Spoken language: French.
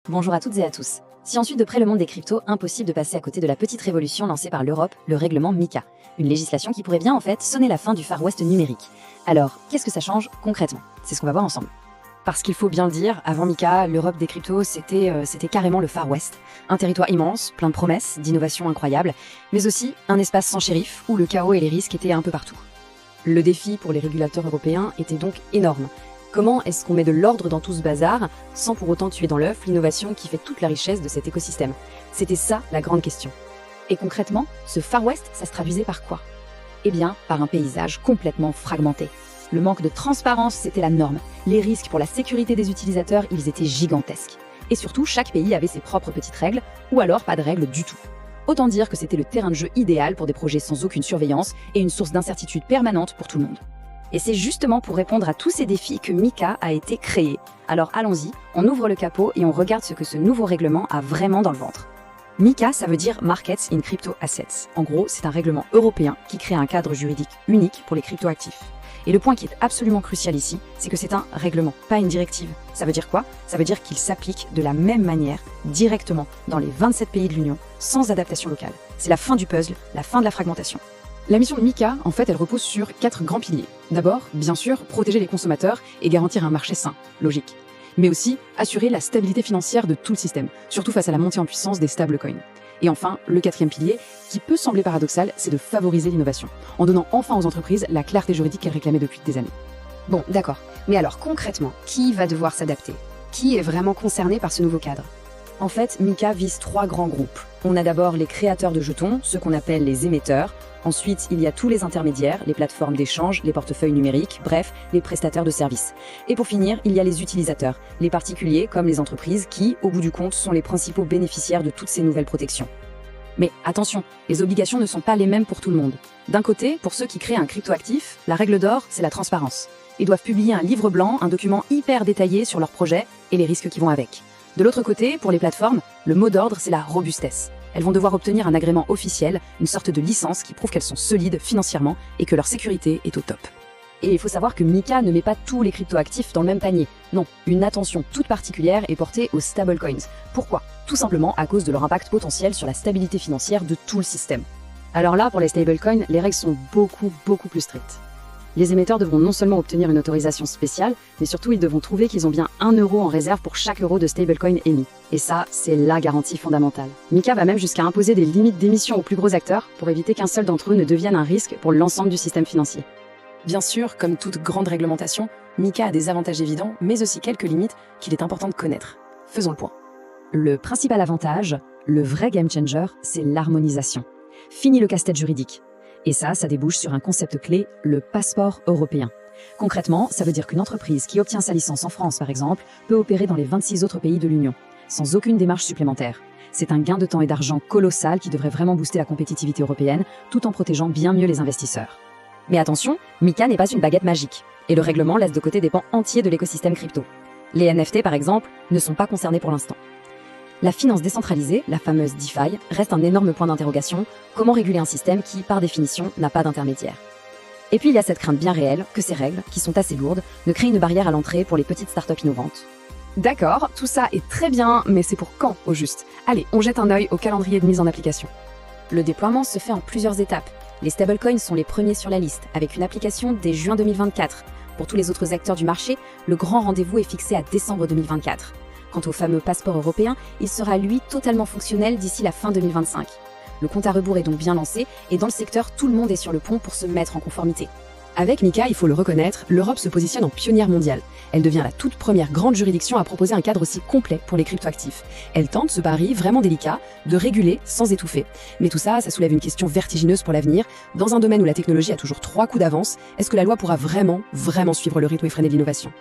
Bonjour à toutes et à tous. Si on suit de près le monde des cryptos, impossible de passer à côté de la petite révolution lancée par l'Europe, le règlement MiCA. Une législation qui pourrait bien en fait sonner la fin du Far West numérique. Alors, qu'est-ce que ça change concrètement? C'est ce qu'on va voir ensemble. Parce qu'il faut bien le dire, avant MiCA, l'Europe des cryptos, c'était carrément le Far West. Un territoire immense, plein de promesses, d'innovations incroyables, mais aussi un espace sans shérif où le chaos et les risques étaient un peu partout. Le défi pour les régulateurs européens était donc énorme. Comment est-ce qu'on met de l'ordre dans tout ce bazar, sans pour autant tuer dans l'œuf l'innovation qui fait toute la richesse de cet écosystème? C'était ça la grande question. Et concrètement, ce Far West, ça se traduisait par quoi? Eh bien, par un paysage complètement fragmenté. Le manque de transparence, c'était la norme. Les risques pour la sécurité des utilisateurs, ils étaient gigantesques. Et surtout, chaque pays avait ses propres petites règles, ou alors pas de règles du tout. Autant dire que c'était le terrain de jeu idéal pour des projets sans aucune surveillance et une source d'incertitude permanente pour tout le monde. Et c'est justement pour répondre à tous ces défis que MiCA a été créé. Alors allons-y, on ouvre le capot et on regarde ce que ce nouveau règlement a vraiment dans le ventre. MiCA, ça veut dire Markets in Crypto Assets. En gros, c'est un règlement européen qui crée un cadre juridique unique pour les cryptoactifs. Et le point qui est absolument crucial ici, c'est que c'est un règlement, pas une directive. Ça veut dire quoi? Ça veut dire qu'il s'applique de la même manière, directement, dans les 27 pays de l'Union, sans adaptation locale. C'est la fin du puzzle, la fin de la fragmentation. La mission de MiCA, en fait, elle repose sur 4 grands piliers. D'abord, bien sûr, protéger les consommateurs et garantir un marché sain, logique. Mais aussi, assurer la stabilité financière de tout le système, surtout face à la montée en puissance des stablecoins. Et enfin, le 4e pilier, qui peut sembler paradoxal, c'est de favoriser l'innovation, en donnant enfin aux entreprises la clarté juridique qu'elles réclamaient depuis des années. Bon, d'accord. Mais alors, concrètement, qui va devoir s'adapter? Qui est vraiment concerné par ce nouveau cadre? En fait, MiCA vise 3 grands groupes. On a d'abord les créateurs de jetons, ceux qu'on appelle les émetteurs. Ensuite, il y a tous les intermédiaires, les plateformes d'échange, les portefeuilles numériques, bref, les prestataires de services. Et pour finir, il y a les utilisateurs, les particuliers comme les entreprises qui, au bout du compte, sont les principaux bénéficiaires de toutes ces nouvelles protections. Mais attention, les obligations ne sont pas les mêmes pour tout le monde. D'un côté, pour ceux qui créent un cryptoactif, la règle d'or, c'est la transparence. Ils doivent publier un livre blanc, un document hyper détaillé sur leur projet et les risques qui vont avec. De l'autre côté, pour les plateformes, le mot d'ordre, c'est la robustesse. Elles vont devoir obtenir un agrément officiel, une sorte de licence qui prouve qu'elles sont solides financièrement et que leur sécurité est au top. Et il faut savoir que MiCA ne met pas tous les cryptoactifs dans le même panier. Non, une attention toute particulière est portée aux stablecoins. Pourquoi? Tout simplement à cause de leur impact potentiel sur la stabilité financière de tout le système. Alors là, pour les stablecoins, les règles sont beaucoup plus strictes. Les émetteurs devront non seulement obtenir une autorisation spéciale, mais surtout ils devront prouver qu'ils ont bien 1 euro en réserve pour chaque euro de stablecoin émis. Et ça, c'est la garantie fondamentale. MiCA va même jusqu'à imposer des limites d'émission aux plus gros acteurs pour éviter qu'un seul d'entre eux ne devienne un risque pour l'ensemble du système financier. Bien sûr, comme toute grande réglementation, MiCA a des avantages évidents, mais aussi quelques limites qu'il est important de connaître. Faisons le point. Le principal avantage, le vrai game changer, c'est l'harmonisation. Fini le casse-tête juridique. Et ça débouche sur un concept clé, le passeport européen. Concrètement, ça veut dire qu'une entreprise qui obtient sa licence en France, par exemple, peut opérer dans les 26 autres pays de l'Union, sans aucune démarche supplémentaire. C'est un gain de temps et d'argent colossal qui devrait vraiment booster la compétitivité européenne, tout en protégeant bien mieux les investisseurs. Mais attention, MiCA n'est pas une baguette magique, et le règlement laisse de côté des pans entiers de l'écosystème crypto. Les NFT, par exemple, ne sont pas concernés pour l'instant. La finance décentralisée, la fameuse DeFi, reste un énorme point d'interrogation. Comment réguler un système qui, par définition, n'a pas d'intermédiaire? Et puis il y a cette crainte bien réelle que ces règles, qui sont assez lourdes, ne créent une barrière à l'entrée pour les petites startups innovantes. D'accord, tout ça est très bien, mais c'est pour quand au juste? Allez, on jette un œil au calendrier de mise en application. Le déploiement se fait en plusieurs étapes. Les stablecoins sont les premiers sur la liste, avec une application dès juin 2024. Pour tous les autres acteurs du marché, le grand rendez-vous est fixé à décembre 2024. Quant au fameux passeport européen, il sera lui totalement fonctionnel d'ici la fin 2025. Le compte à rebours est donc bien lancé et dans le secteur, tout le monde est sur le pont pour se mettre en conformité. Avec MiCA, il faut le reconnaître, l'Europe se positionne en pionnière mondiale. Elle devient la toute première grande juridiction à proposer un cadre aussi complet pour les cryptoactifs. Elle tente ce pari vraiment délicat de réguler sans étouffer. Mais tout ça, ça soulève une question vertigineuse pour l'avenir. Dans un domaine où la technologie a toujours 3 coups d'avance, est-ce que la loi pourra vraiment suivre le rythme effréné de l'innovation ?